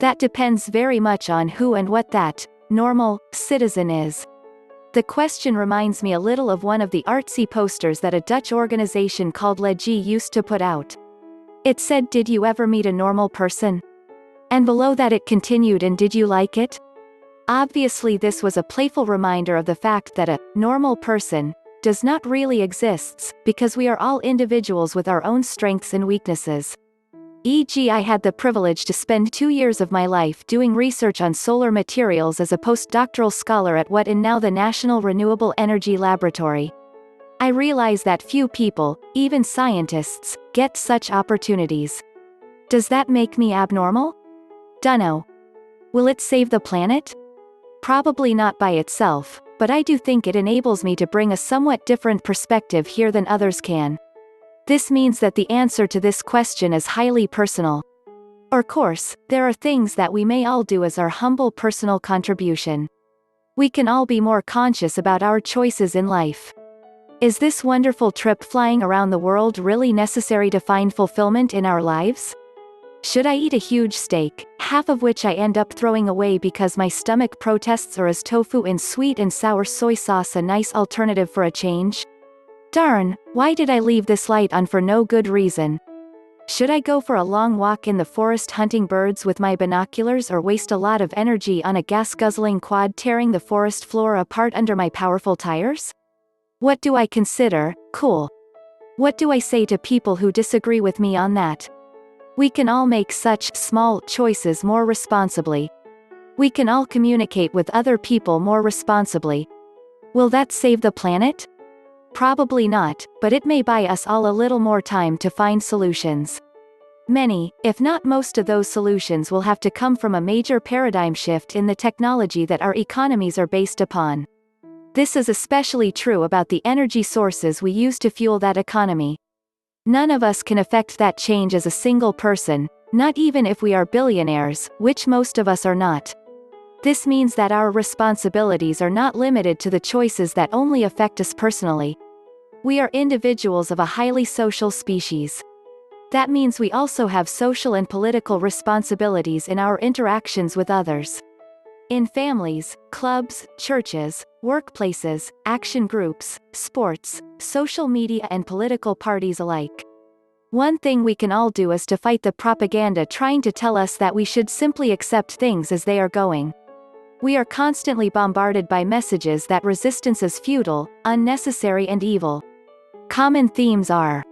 That depends very much on who and what that normal citizen is. The question reminds me a little of one of the artsy posters that a Dutch organization called Legie used to put out. It said, "Did you ever meet a normal person?" And below that it continued, "And did you like it?" Obviously this was a playful reminder of the fact that a normal person does not really exists, because we are all individuals with our own strengths and weaknesses. E.g., I had the privilege to spend 2 years of my life doing research on solar materials as a postdoctoral scholar at what is now the National Renewable Energy Laboratory. I realize that few people, even scientists, get such opportunities. Does that make me abnormal? Dunno. Will it save the planet? Probably not by itself, but I do think it enables me to bring a somewhat different perspective here than others can. This means that the answer to this question is highly personal. Of course, there are things that we may all do as our humble personal contribution. We can all be more conscious about our choices in life. Is this wonderful trip flying around the world really necessary to find fulfillment in our lives? Should I eat a huge steak, half of which I end up throwing away because my stomach protests, or is tofu in sweet and sour soy sauce a nice alternative for a change? Darn, why did I leave this light on for no good reason? Should I go for a long walk in the forest hunting birds with my binoculars, or waste a lot of energy on a gas-guzzling quad tearing the forest floor apart under my powerful tires? What do I consider cool? What do I say to people who disagree with me on that? We can all make such small choices more responsibly. We can all communicate with other people more responsibly. Will that save the planet? Probably not, but it may buy us all a little more time to find solutions. Many, if not most of those solutions will have to come from a major paradigm shift in the technology that our economies are based upon. This is especially true about the energy sources we use to fuel that economy. None of us can affect that change as a single person, not even if we are billionaires, which most of us are not. This means that our responsibilities are not limited to the choices that only affect us personally. We are individuals of a highly social species. That means we also have social and political responsibilities in our interactions with others. In families, clubs, churches, workplaces, action groups, sports, social media and political parties alike. One thing we can all do is to fight the propaganda trying to tell us that we should simply accept things as they are going. We are constantly bombarded by messages that resistance is futile, unnecessary and evil. Common themes are: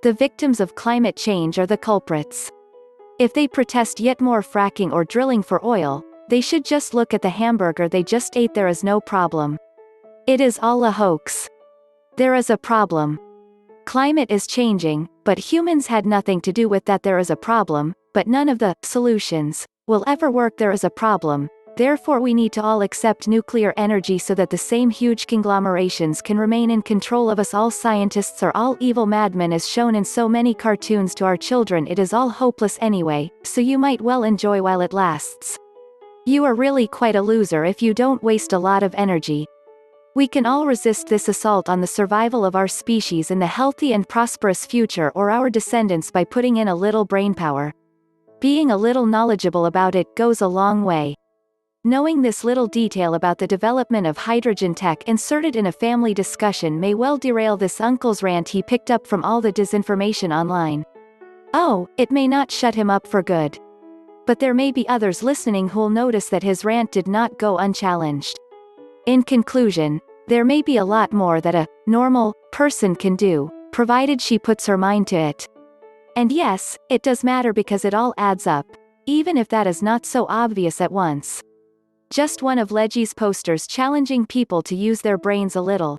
the victims of climate change are the culprits. If they protest yet more fracking or drilling for oil, they should just look at the hamburger they just ate. There is no problem. It is all a hoax. There is a problem. Climate is changing, but humans had nothing to do with that. There is a problem, but none of the solutions will ever work. There is a problem. Therefore we need to all accept nuclear energy so that the same huge conglomerations can remain in control of us all. Scientists are all evil madmen as shown in so many cartoons to our children. It is all hopeless anyway, so you might well enjoy while it lasts. You are really quite a loser if you don't waste a lot of energy. We can all resist this assault on the survival of our species and the healthy and prosperous future or our descendants by putting in a little brainpower. Being a little knowledgeable about it goes a long way. Knowing this little detail about the development of hydrogen tech inserted in a family discussion may well derail this uncle's rant he picked up from all the disinformation online. Oh, it may not shut him up for good. But there may be others listening who'll notice that his rant did not go unchallenged. In conclusion, there may be a lot more that a normal person can do, provided she puts her mind to it. And yes, it does matter because it all adds up, even if that is not so obvious at once. Just one of Legie's posters challenging people to use their brains a little.